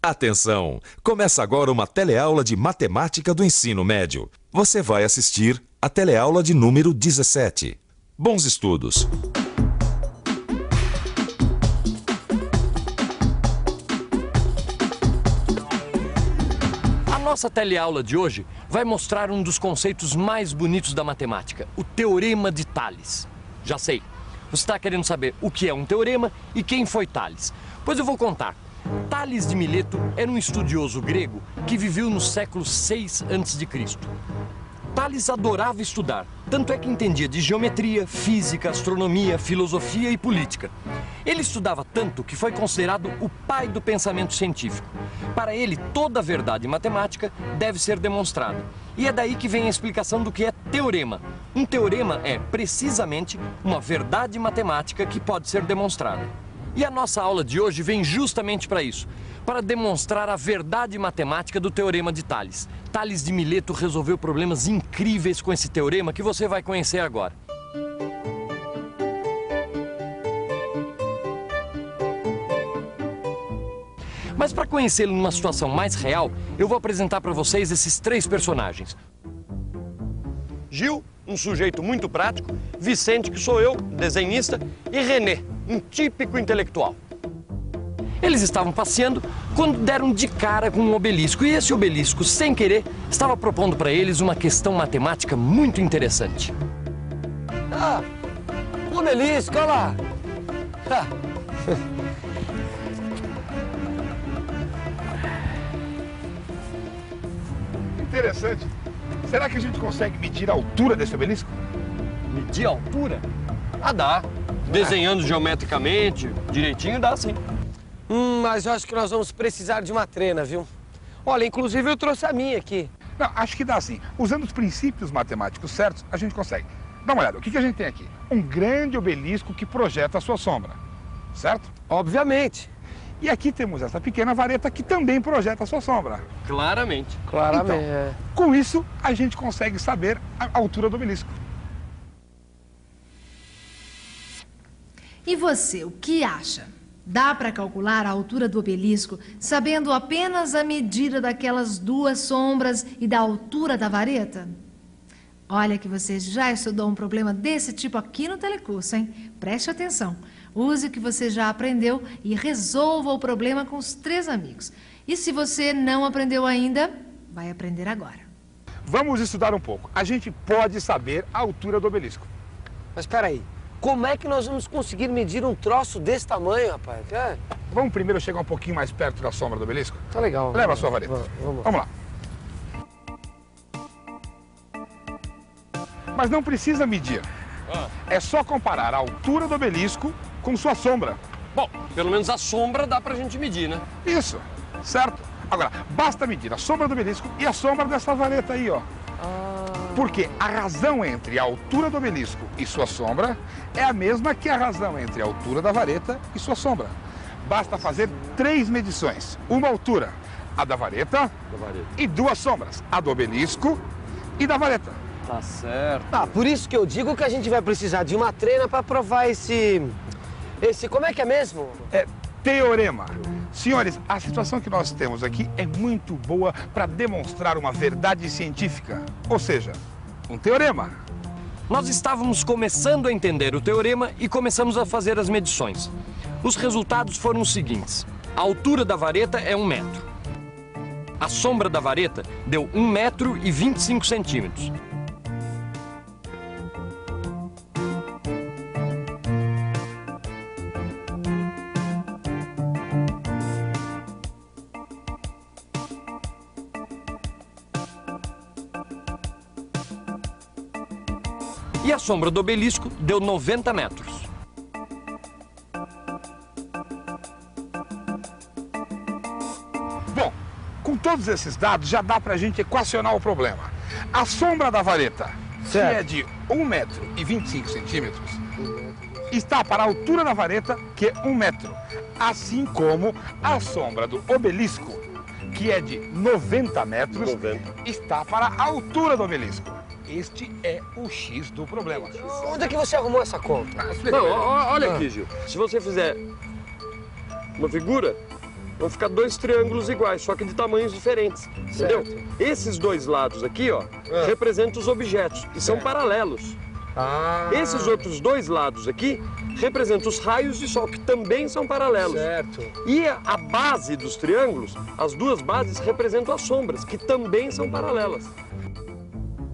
Atenção! Começa agora uma teleaula de matemática do ensino médio. Você vai assistir a teleaula de número 17. Bons estudos! A nossa teleaula de hoje vai mostrar um dos conceitos mais bonitos da matemática, o Teorema de Tales. Já sei, você está querendo saber o que é um teorema e quem foi Tales. Pois eu vou contar. Tales de Mileto era um estudioso grego que viveu no século 6 a.C. Tales adorava estudar, tanto é que entendia de geometria, física, astronomia, filosofia e política. Ele estudava tanto que foi considerado o pai do pensamento científico. Para ele, toda a verdade matemática deve ser demonstrada. E é daí que vem a explicação do que é teorema. Um teorema é, precisamente, uma verdade matemática que pode ser demonstrada. E a nossa aula de hoje vem justamente para isso, para demonstrar a verdade matemática do Teorema de Tales. Tales de Mileto resolveu problemas incríveis com esse teorema que você vai conhecer agora. Mas para conhecê-lo numa situação mais real, eu vou apresentar para vocês esses três personagens. Gil, um sujeito muito prático, Vicente, que sou eu, desenhista, e René, um típico intelectual. Eles estavam passeando quando deram de cara com um obelisco, e esse obelisco, sem querer, estava propondo para eles uma questão matemática muito interessante. Ah, um obelisco, olha lá. Ah. Interessante. Será que a gente consegue medir a altura desse obelisco? Medir a altura? Ah, dá. Desenhando geometricamente, direitinho, dá sim. Mas eu acho que nós vamos precisar de uma trena, viu? Olha, inclusive eu trouxe a minha aqui. Não, acho que dá sim. Usando os princípios matemáticos certos, a gente consegue. Dá uma olhada, o que a gente tem aqui? Um grande obelisco que projeta a sua sombra, certo? Obviamente. E aqui temos essa pequena vareta que também projeta a sua sombra. Claramente. Claramente. Então, com isso, a gente consegue saber a altura do obelisco. E você, o que acha? Dá para calcular a altura do obelisco sabendo apenas a medida daquelas duas sombras e da altura da vareta? Olha que você já estudou um problema desse tipo aqui no telecurso, hein? Preste atenção. Use o que você já aprendeu e resolva o problema com os três amigos. E se você não aprendeu ainda, vai aprender agora. Vamos estudar um pouco. A gente pode saber a altura do obelisco. Mas espera aí, como é que nós vamos conseguir medir um troço desse tamanho, rapaz? É. Vamos primeiro chegar um pouquinho mais perto da sombra do obelisco? Tá legal. Leva a sua vareta. Vamos lá. Mas não precisa medir. É só comparar a altura do obelisco com sua sombra. Bom, pelo menos a sombra dá pra gente medir, né? Isso, certo? Agora, basta medir a sombra do obelisco e a sombra dessa vareta aí, ó. Porque a razão entre a altura do obelisco e sua sombra é a mesma que a razão entre a altura da vareta e sua sombra. Basta fazer 3 medições. Uma altura, a da vareta, e 2 sombras, a do obelisco e da vareta. Tá certo. Ah, por isso que eu digo que a gente vai precisar de uma trena para provar esse... Como é que é mesmo? É teorema. Senhores, a situação que nós temos aqui é muito boa para demonstrar uma verdade científica. Ou seja, um teorema. Nós estávamos começando a entender o teorema e começamos a fazer as medições. Os resultados foram os seguintes. A altura da vareta é 1 metro. A sombra da vareta deu 1 metro e 25 centímetros. E a sombra do obelisco deu 90 metros. Bom, com todos esses dados já dá pra gente equacionar o problema. A sombra da vareta, que é de 1 metro e 25 centímetros, está para a altura da vareta, que é 1 metro. Assim como a sombra do obelisco, que é de 90 metros, está para a altura do obelisco. Este é o X do problema. Onde é que você arrumou essa conta? Não, olha aqui, Gil. Se você fizer uma figura, vão ficar dois triângulos iguais, só que de tamanhos diferentes, entendeu? Esses dois lados aqui, ó, representam os objetos, e são paralelos. Esses outros dois lados aqui representam os raios de sol, que também são paralelos. E a base dos triângulos, as duas bases representam as sombras, que também são paralelas.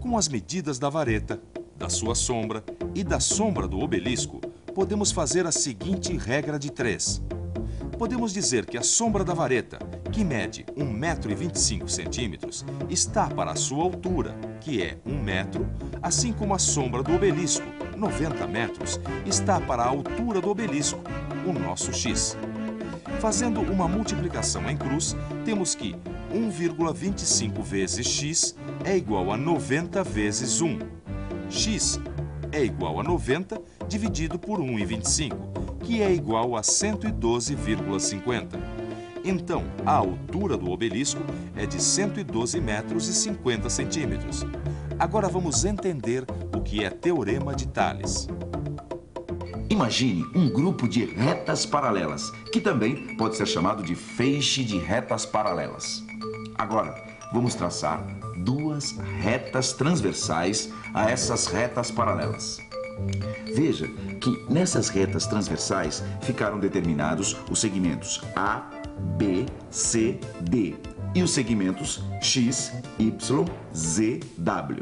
Com as medidas da vareta, da sua sombra e da sombra do obelisco, podemos fazer a seguinte regra de 3. Podemos dizer que a sombra da vareta, que mede 1,25 m, está para a sua altura, que é 1 metro, assim como a sombra do obelisco, 90 metros, está para a altura do obelisco, o nosso x. Fazendo uma multiplicação em cruz, temos que 1,25 vezes x é igual a 90 vezes 1. X é igual a 90 dividido por 1,25, que é igual a 112,50. Então, a altura do obelisco é de 112 metros e 50 centímetros. Agora vamos entender o que é Teorema de Tales. Imagine um grupo de retas paralelas, que também pode ser chamado de feixe de retas paralelas. Agora, vamos traçar duas retas transversais a essas retas paralelas. Veja que nessas retas transversais ficaram determinados os segmentos A, B, C, D e os segmentos X, Y, Z, W.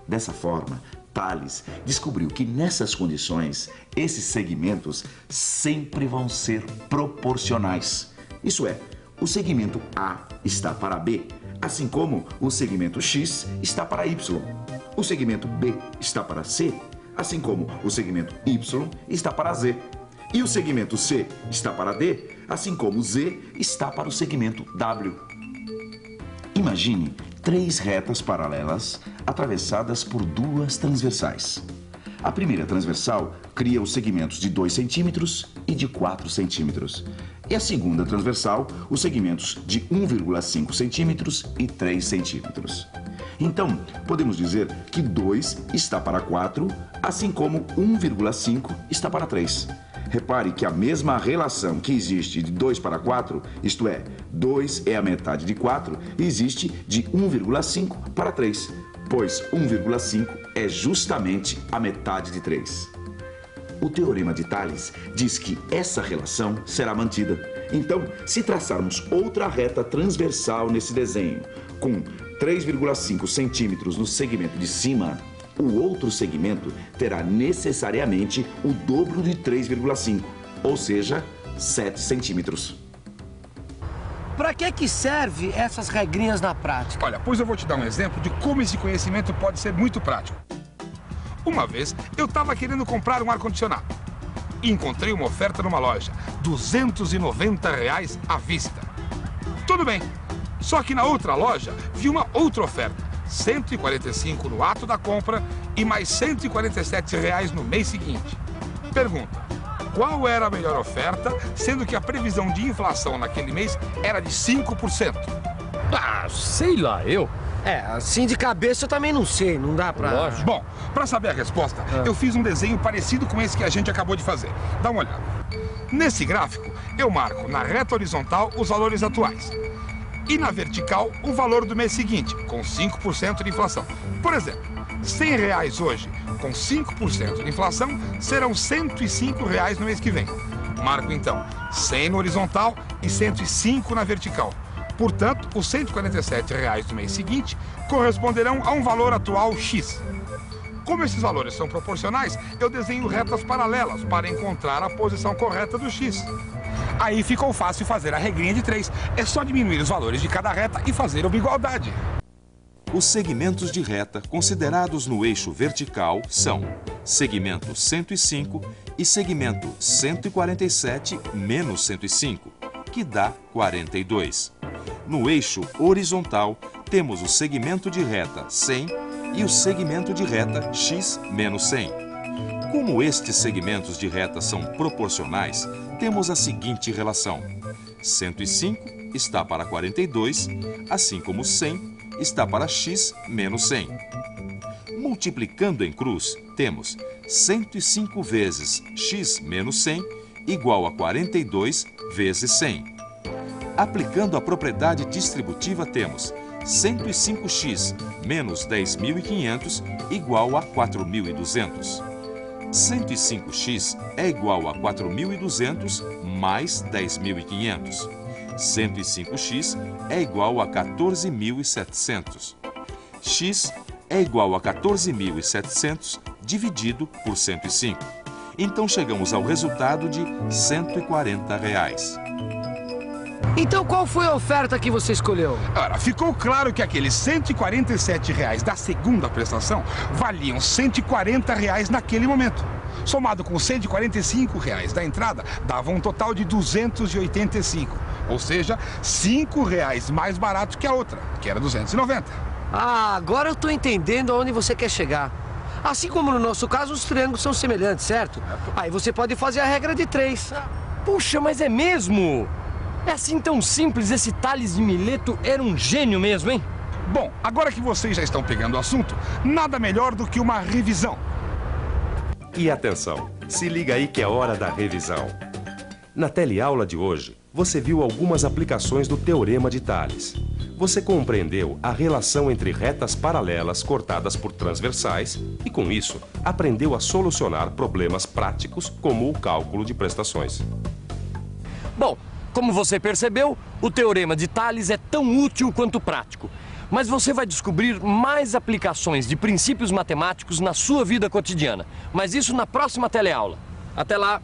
Dessa forma, Tales descobriu que nessas condições, esses segmentos sempre vão ser proporcionais. Isso é, o segmento A está para B, assim como o segmento X está para Y. O segmento B está para C, assim como o segmento Y está para Z. E o segmento C está para D, assim como o Z está para o segmento W. Imagine 3 retas paralelas atravessadas por duas transversais. A primeira transversal cria os segmentos de 2 centímetros e de 4 centímetros. E a segunda transversal, os segmentos de 1,5 centímetros e 3 centímetros. Então, podemos dizer que 2 está para 4, assim como 1,5 está para 3. Repare que a mesma relação que existe de 2 para 4, isto é, 2 é a metade de 4, existe de 1,5 para 3, pois 1,5 é justamente a metade de 3. O Teorema de Tales diz que essa relação será mantida. Então, se traçarmos outra reta transversal nesse desenho, com 3,5 centímetros no segmento de cima, o outro segmento terá necessariamente o dobro de 3,5, ou seja, 7 centímetros. Para que serve essas regrinhas na prática? Olha, pois eu vou te dar um exemplo de como esse conhecimento pode ser muito prático. Uma vez, eu estava querendo comprar um ar-condicionado e encontrei uma oferta numa loja, R$ 290 à vista. Tudo bem, só que na outra loja vi uma outra oferta, R$ 145 no ato da compra e mais R$ 147 no mês seguinte. Pergunta, qual era a melhor oferta, sendo que a previsão de inflação naquele mês era de 5%? Ah, sei lá, eu. Assim de cabeça eu também não sei, não dá pra... Lógico. Bom, para saber a resposta, eu fiz um desenho parecido com esse que a gente acabou de fazer. Dá uma olhada. Nesse gráfico, eu marco na reta horizontal os valores atuais e na vertical o valor do mês seguinte, com 5% de inflação. Por exemplo, R$ 100 hoje, com 5% de inflação, serão R$ 105 no mês que vem. Marco então 100 no horizontal e 105 na vertical. Portanto, os R$ 147 do mês seguinte corresponderão a um valor atual X. Como esses valores são proporcionais, eu desenho retas paralelas para encontrar a posição correta do X. Aí ficou fácil fazer a regrinha de 3. É só diminuir os valores de cada reta e fazer uma igualdade. Os segmentos de reta considerados no eixo vertical são segmento 105 e segmento 147 menos 105, que dá 42. No eixo horizontal, temos o segmento de reta 100 e o segmento de reta x menos 100. Como estes segmentos de reta são proporcionais, temos a seguinte relação. 105 está para 42, assim como 100 está para x menos 100. Multiplicando em cruz, temos 105 vezes x menos 100 igual a 42 vezes 100. Aplicando a propriedade distributiva, temos 105x menos 10.500 igual a 4.200. 105x é igual a 4.200 mais 10.500. 105x é igual a 14.700. X é igual a 14.700 dividido por 105. Então chegamos ao resultado de R$ 140. Então qual foi a oferta que você escolheu? Ora, ficou claro que aqueles R$ 147 da segunda prestação valiam R$ 140 naquele momento. Somado com os R$ 145 da entrada, dava um total de 285. Ou seja, R$ 5 mais barato que a outra, que era 290. Ah, agora eu tô entendendo aonde você quer chegar. Assim como no nosso caso, os triângulos são semelhantes, certo? Aí você pode fazer a regra de 3. Puxa, mas é mesmo? É assim tão simples, esse Tales de Mileto era um gênio mesmo, hein? Bom, agora que vocês já estão pegando o assunto, nada melhor do que uma revisão. E atenção, se liga aí que é hora da revisão. Na teleaula de hoje, você viu algumas aplicações do Teorema de Tales. Você compreendeu a relação entre retas paralelas cortadas por transversais e, com isso, aprendeu a solucionar problemas práticos como o cálculo de prestações. Bom, como você percebeu, o Teorema de Tales é tão útil quanto prático. Mas você vai descobrir mais aplicações de princípios matemáticos na sua vida cotidiana. Mas isso na próxima teleaula. Até lá!